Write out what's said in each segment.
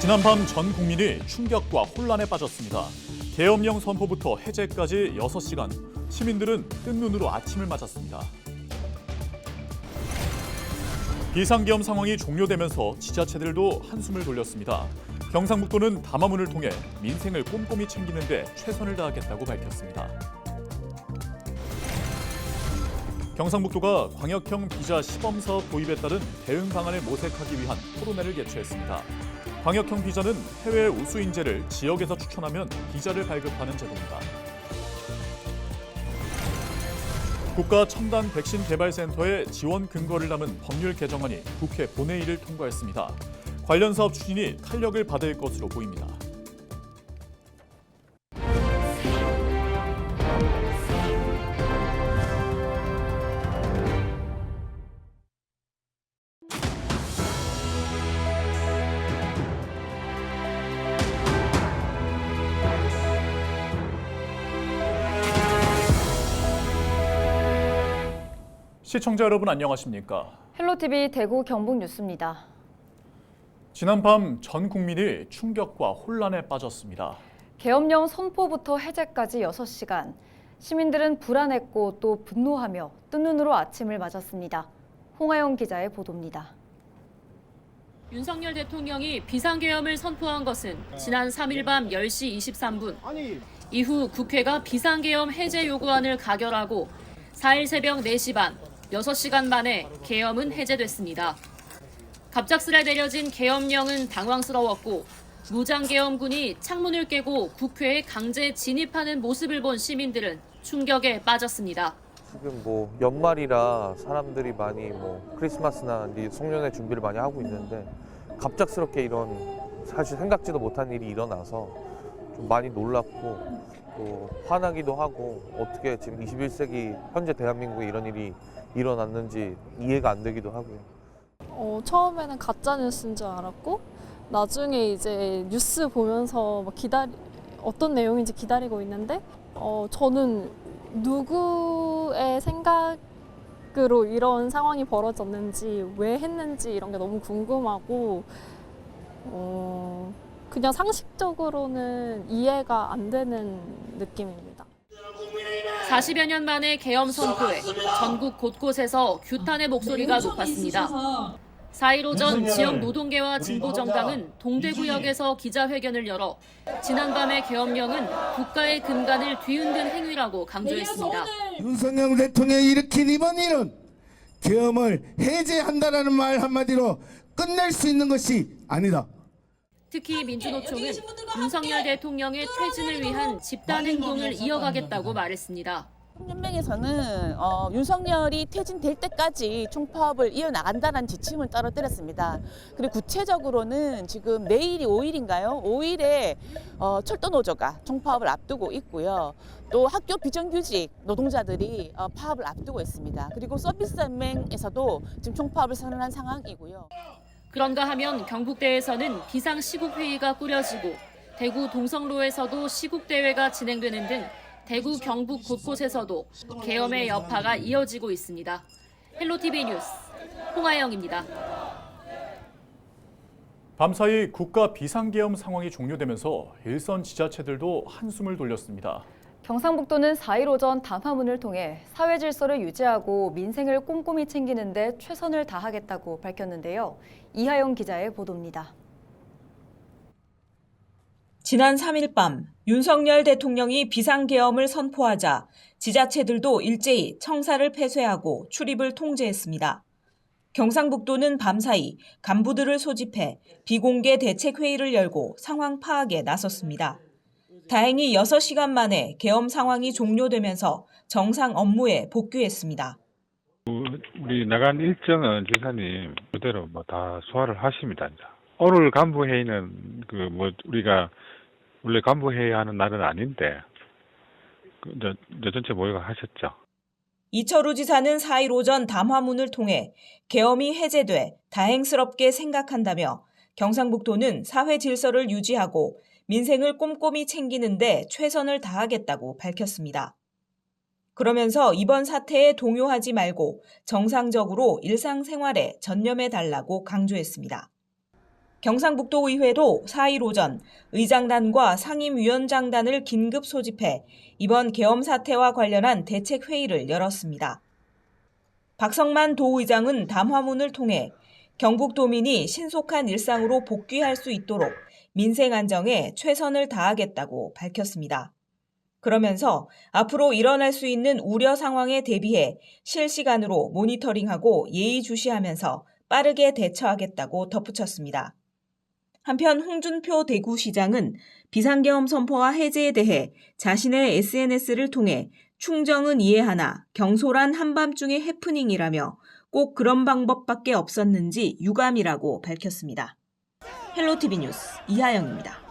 지난밤 전 국민이 충격과 혼란에 빠졌습니다. 계엄령 선포부터 해제까지 6시간, 시민들은 뜬 눈으로 아침을 맞았습니다. 비상계엄 상황이 종료되면서 지자체들도 한숨을 돌렸습니다. 경상북도는 담화문을 통해 민생을 꼼꼼히 챙기는 데 최선을 다하겠다고 밝혔습니다. 경상북도가 광역형 비자 시범사업 도입에 따른 대응 방안을 모색하기 위한 토론회를 개최했습니다. 광역형 비자는 해외 우수 인재를 지역에서 추천하면 비자를 발급하는 제도입니다. 국가첨단백신개발센터의 지원 근거를 담은 법률 개정안이 국회 본회의를 통과했습니다. 관련 사업 추진이 탄력을 받을 것으로 보입니다. 시청자 여러분 안녕하십니까? 헬로티비 대구 경북 뉴스입니다. 지난밤 전 국민이 충격과 혼란에 빠졌습니다. 계엄령 선포부터 해제까지 6시간. 시민들은 불안했고 또 분노하며 뜬 눈으로 아침을 맞았습니다. 홍하영 기자의 보도입니다. 윤석열 대통령이 비상계엄을 선포한 것은 지난 3일 밤 10시 23분. 이후 국회가 비상계엄 해제 요구안을 가결하고 4일 새벽 4시 반, 6시간 만에 계엄은 해제됐습니다. 갑작스레 내려진 계엄령은 당황스러웠고 무장계엄군이 창문을 깨고 국회에 강제 진입하는 모습을 본 시민들은 충격에 빠졌습니다. 지금 연말이라 사람들이 많이 크리스마스나 송년회 준비를 많이 하고 있는데 갑작스럽게 이런 사실 생각지도 못한 일이 일어나서 좀 많이 놀랐고 또 화나기도 하고 어떻게 지금 21세기 현재 대한민국에 이런 일이 일어났는지 이해가 안 되기도 하고요. 처음에는 가짜 뉴스인 줄 알았고 나중에 이제 뉴스 보면서 어떤 내용인지 기다리고 있는데 저는 누구의 생각으로 이런 상황이 벌어졌는지 왜 했는지 이런 게 너무 궁금하고 그냥 상식적으로는 이해가 안 되는 느낌입니다. 40여 년 만에 계엄 선포에 전국 곳곳에서 규탄의 목소리가 높았습니다. 4일 오전 지역 노동계와 진보정당은 동대구역에서 기자회견을 열어 지난밤의 계엄령은 국가의 근간을 뒤흔든 행위라고 강조했습니다. 윤석열 대통령이 일으킨 이번 일은 계엄을 해제한다라는 말 한마디로 끝낼 수 있는 것이 아니다. 특히 민주노총은 윤석열 대통령의 퇴진을 위한 집단행동을 이어가겠다고 말했습니다. 연맹에서는 윤석열이 퇴진될 때까지 총파업을 이어나간다는 지침을 떨어뜨렸습니다. 그리고 구체적으로는 지금 내일이 5일인가요? 5일에 철도노조가 총파업을 앞두고 있고요. 또 학교 비정규직 노동자들이 파업을 앞두고 있습니다. 그리고 서비스연맹에서도 지금 총파업을 선언한 상황이고요. 그런가 하면 경북대에서는 비상시국회의가 꾸려지고 대구 동성로에서도 시국대회가 진행되는 등 대구, 경북 곳곳에서도 계엄의 여파가 이어지고 있습니다. 헬로티비 뉴스 홍하영입니다. 밤사이 국가 비상계엄 상황이 종료되면서 일선 지자체들도 한숨을 돌렸습니다. 경상북도는 4일 오전 담화문을 통해 사회 질서를 유지하고 민생을 꼼꼼히 챙기는 데 최선을 다하겠다고 밝혔는데요. 이하영 기자의 보도입니다. 지난 3일 밤 윤석열 대통령이 비상계엄을 선포하자 지자체들도 일제히 청사를 폐쇄하고 출입을 통제했습니다. 경상북도는 밤사이 간부들을 소집해 비공개 대책회의를 열고 상황 파악에 나섰습니다. 다행히 6시간 만에 계엄 상황이 종료되면서 정상 업무에 복귀했습니다. 우리 나간 일정은 지사님 그대로 다 소화를 하십니다. 이제. 오늘 간부회의는 우리가 원래 간부회의 하는 날은 아닌데 이제 전체 모여가 하셨죠. 이철우 지사는 4일 오전 담화문을 통해 계엄이 해제돼 다행스럽게 생각한다며 경상북도는 사회 질서를 유지하고 민생을 꼼꼼히 챙기는 데 최선을 다하겠다고 밝혔습니다. 그러면서 이번 사태에 동요하지 말고 정상적으로 일상생활에 전념해 달라고 강조했습니다. 경상북도의회도 4일 오전 의장단과 상임위원장단을 긴급 소집해 이번 계엄 사태와 관련한 대책회의를 열었습니다. 박성만 도의장은 담화문을 통해 경북도민이 신속한 일상으로 복귀할 수 있도록 민생 안정에 최선을 다하겠다고 밝혔습니다. 그러면서 앞으로 일어날 수 있는 우려 상황에 대비해 실시간으로 모니터링하고 예의주시하면서 빠르게 대처하겠다고 덧붙였습니다. 한편 홍준표 대구시장은 비상계엄 선포와 해제에 대해 자신의 SNS를 통해 충정은 이해하나 경솔한 한밤중의 해프닝이라며 꼭 그런 방법밖에 없었는지 유감이라고 밝혔습니다. 헬로티비 뉴스 이하영입니다.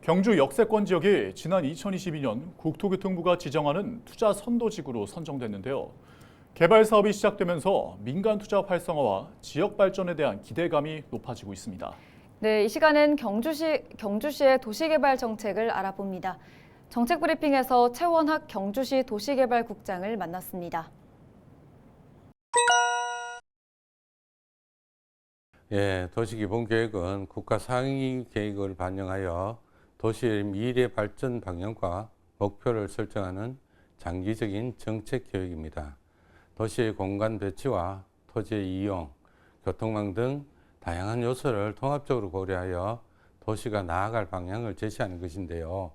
경주 역세권 지역이 지난 2022년 국토교통부가 지정하는 투자 선도지구로 선정됐는데요. 개발 사업이 시작되면서 민간 투자 활성화와 지역 발전에 대한 기대감이 높아지고 있습니다. 네, 이 시간은 경주시의 도시개발 정책을 알아봅니다. 정책 브리핑에서 최원학 경주시 도시개발국장을 만났습니다. 도시기본계획은 국가 상위 계획을 반영하여 도시의 미래 발전 방향과 목표를 설정하는 장기적인 정책 계획입니다. 도시의 공간 배치와 토지의 이용, 교통망 등 다양한 요소를 통합적으로 고려하여 도시가 나아갈 방향을 제시하는 것인데요.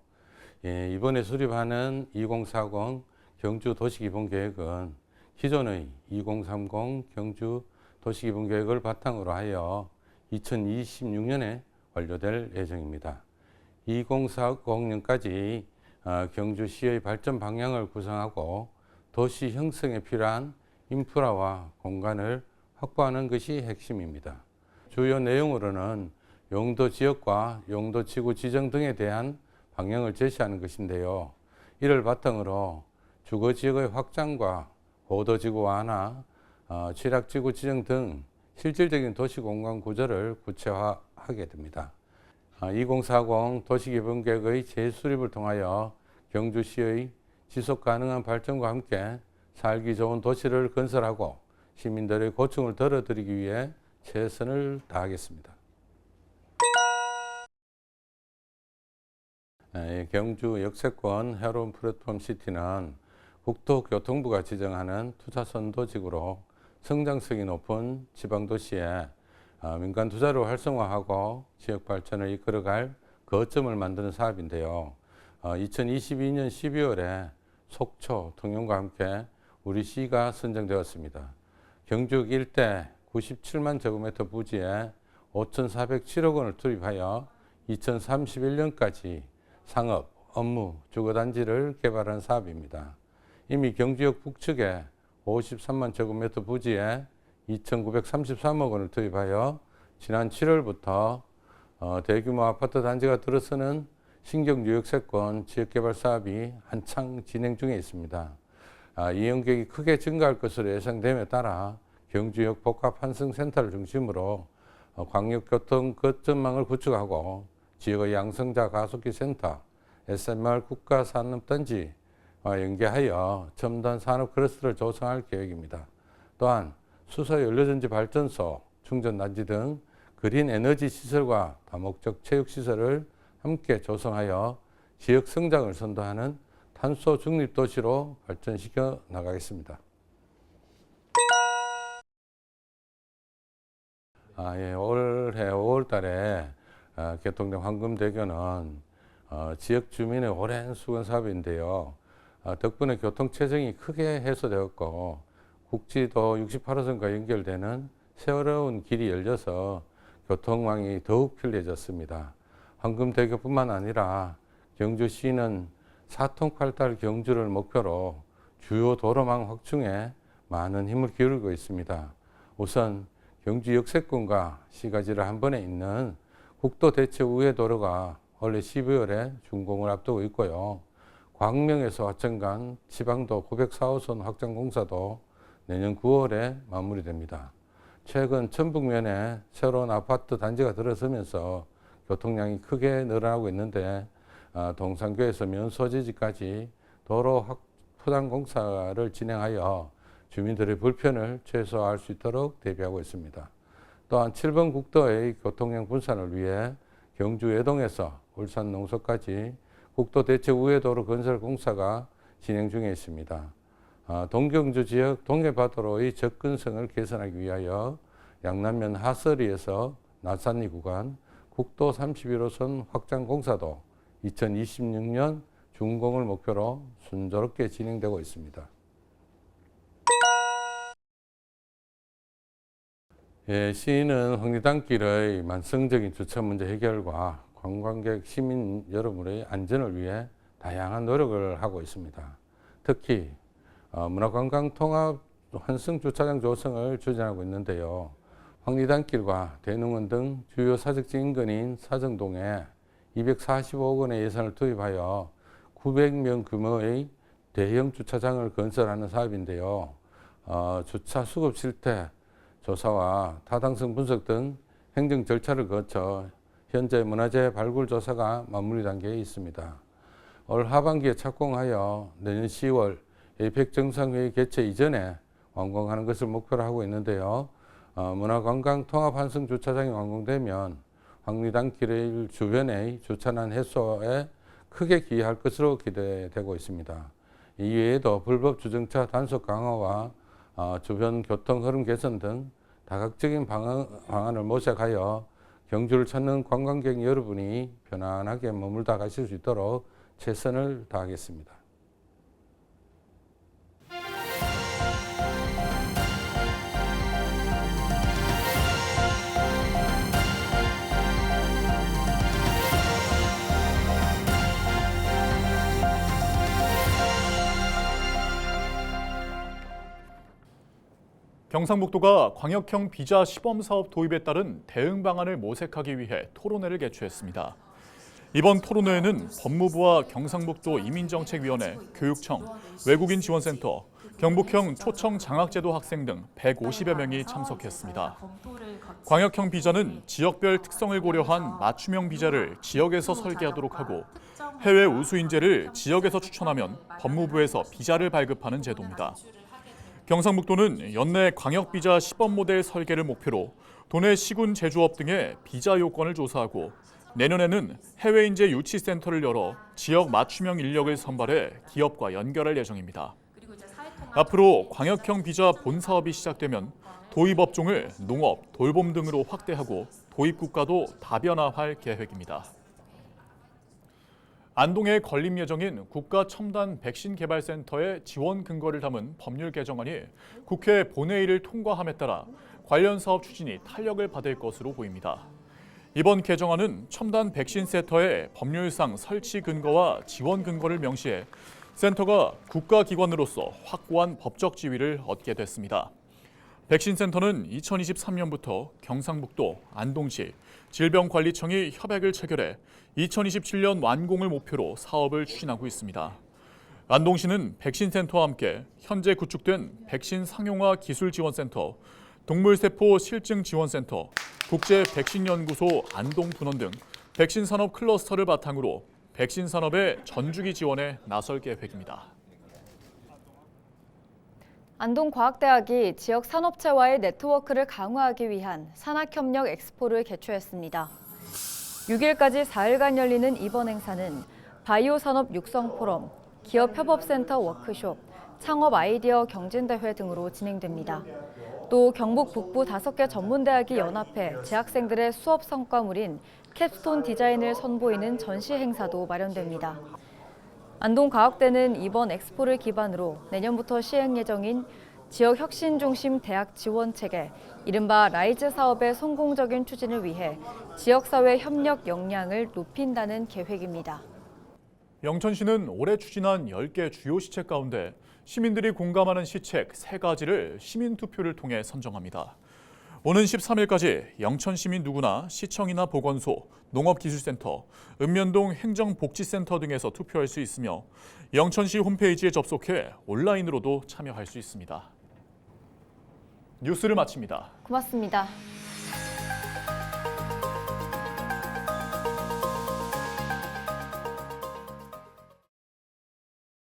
이번에 수립하는 2040 경주 도시기본계획은 기존의 2030 경주 도시기본계획을 바탕으로 하여 2026년에 완료될 예정입니다. 2040년까지 경주시의 발전 방향을 구성하고 도시 형성에 필요한 인프라와 공간을 확보하는 것이 핵심입니다. 주요 내용으로는 용도 지역과 용도 지구 지정 등에 대한 방향을 제시하는 것인데요. 이를 바탕으로 주거 지역의 확장과 고도 지구 완화, 취락 지구 지정 등 실질적인 도시 공간 구조를 구체화하게 됩니다. 2040 도시기본계획의 재수립을 통하여 경주시의 지속 가능한 발전과 함께 살기 좋은 도시를 건설하고 시민들의 고충을 덜어드리기 위해 최선을 다하겠습니다. 경주 역세권 해로운 플랫폼 시티는 국토교통부가 지정하는 투자 선도지구로 성장성이 높은 지방도시에 민간 투자를 활성화하고 지역 발전을 이끌어갈 거점을 만드는 사업인데요. 2022년 12월에 속초, 통영과 함께 우리 시가 선정되었습니다. 경주 일대 97만 제곱미터 부지에 5,407억 원을 투입하여 2031년까지 상업, 업무, 주거단지를 개발한 사업입니다. 이미 경주역 북측에 53만 제곱미터 부지에 2,933억 원을 투입하여 지난 7월부터 대규모 아파트 단지가 들어서는 신경주 역세권 지역개발 사업이 한창 진행 중에 있습니다. 이용객이 크게 증가할 것으로 예상됨에 따라 경주역 복합환승센터를 중심으로 광역교통 거점망을 구축하고 지역의 양성자 가속기 센터, SMR 국가산업단지와 연계하여 첨단 산업 클러스터를 조성할 계획입니다. 또한 수소연료전지 발전소, 충전단지 등 그린 에너지 시설과 다목적 체육시설을 함께 조성하여 지역 성장을 선도하는 탄소 중립 도시로 발전시켜 나가겠습니다. 올해 5월 달에 개통된 황금대교는 지역 주민의 오랜 수건 사업인데요. 덕분에 교통체증이 크게 해소되었고 국지도 68호선과 연결되는 새로운 길이 열려서 교통망이 더욱 편리해졌습니다. 황금대교뿐만 아니라 경주시는 4통팔달 경주를 목표로 주요 도로망 확충에 많은 힘을 기울이고 있습니다. 우선 경주 역세권과 시가지를 한 번에 잇는 국도 대체 우회 도로가 올해 12월에 준공을 앞두고 있고요. 광명에서 화천 간 지방도 904호선 확장 공사도 내년 9월에 마무리됩니다. 최근 천북면에 새로운 아파트 단지가 들어서면서 교통량이 크게 늘어나고 있는데 동산교에서 면소지지까지 도로 포장 공사를 진행하여 주민들의 불편을 최소화할 수 있도록 대비하고 있습니다. 또한 7번 국도의 교통량 분산을 위해 경주 외동에서 울산 농서까지 국도 대체 우회도로 건설 공사가 진행 중에 있습니다. 동경주 지역 동해바다로의 접근성을 개선하기 위하여 양남면 하서리에서 나산리 구간 국도 31호선 확장 공사도 2026년 준공을 목표로 순조롭게 진행되고 있습니다. 시는 황리단길의 만성적인 주차 문제 해결과 관광객 시민 여러분의 안전을 위해 다양한 노력을 하고 있습니다. 특히 문화관광통합 환승주차장 조성을 추진하고 있는데요. 황리단길과 대농원 등 주요 사적지 인근인 사정동에 245억 원의 예산을 투입하여 900명 규모의 대형 주차장을 건설하는 사업인데요. 주차 수급 실태 조사와 타당성 분석 등 행정 절차를 거쳐 현재 문화재 발굴 조사가 마무리 단계에 있습니다. 올 하반기에 착공하여 내년 10월 에이펙 정상회의 개최 이전에 완공하는 것을 목표로 하고 있는데요. 문화관광 통합 환승 주차장이 완공되면 황리단길 주변의 주차난 해소에 크게 기여할 것으로 기대되고 있습니다. 이외에도 불법 주정차 단속 강화와 주변 교통 흐름 개선 등 다각적인 방안을 모색하여 경주를 찾는 관광객 여러분이 편안하게 머물다 가실 수 있도록 최선을 다하겠습니다. 경상북도가 광역형 비자 시범 사업 도입에 따른 대응 방안을 모색하기 위해 토론회를 개최했습니다. 이번 토론회에는 법무부와 경상북도 이민정책위원회, 교육청, 외국인지원센터, 경북형 초청 장학제도 학생 등 150여 명이 참석했습니다. 광역형 비자는 지역별 특성을 고려한 맞춤형 비자를 지역에서 설계하도록 하고 해외 우수 인재를 지역에서 추천하면 법무부에서 비자를 발급하는 제도입니다. 경상북도는 연내 광역비자 시범 모델 설계를 목표로 도내 시군 제조업 등의 비자 요건을 조사하고 내년에는 해외 인재 유치센터를 열어 지역 맞춤형 인력을 선발해 기업과 연결할 예정입니다. 앞으로 광역형 비자 본 사업이 시작되면 도입 업종을 농업, 돌봄 등으로 확대하고 도입 국가도 다변화할 계획입니다. 안동에 건립 예정인 국가첨단백신개발센터의 지원 근거를 담은 법률 개정안이 국회 본회의를 통과함에 따라 관련 사업 추진이 탄력을 받을 것으로 보입니다. 이번 개정안은 첨단 백신 센터의 법률상 설치 근거와 지원 근거를 명시해 센터가 국가기관으로서 확고한 법적 지위를 얻게 됐습니다. 백신센터는 2023년부터 경상북도, 안동시, 질병관리청이 협약을 체결해 2027년 완공을 목표로 사업을 추진하고 있습니다. 안동시는 백신센터와 함께 현재 구축된 백신 상용화 기술지원센터, 동물세포 실증지원센터, 국제백신연구소 안동분원 등 백신산업 클러스터를 바탕으로 백신산업의 전주기 지원에 나설 계획입니다. 안동과학대학이 지역 산업체와의 네트워크를 강화하기 위한 산학협력 엑스포를 개최했습니다. 6일까지 4일간 열리는 이번 행사는 바이오 산업 육성 포럼, 기업 협업센터 워크숍, 창업 아이디어 경진대회 등으로 진행됩니다. 또 경북 북부 5개 전문대학이 연합해 재학생들의 수업 성과물인 캡스톤 디자인을 선보이는 전시 행사도 마련됩니다. 안동과학대는 이번 엑스포를 기반으로 내년부터 시행 예정인 지역 혁신 중심 대학 지원 체계, 이른바 라이즈 사업의 성공적인 추진을 위해 지역사회 협력 역량을 높인다는 계획입니다. 영천시는 올해 추진한 10개 주요 시책 가운데 시민들이 공감하는 시책 3가지를 시민투표를 통해 선정합니다. 오는 13일까지 영천 시민 누구나 시청이나 보건소, 농업기술센터, 읍면동 행정복지센터 등에서 투표할 수 있으며 영천시 홈페이지에 접속해 온라인으로도 참여할 수 있습니다. 뉴스를 마칩니다. 고맙습니다.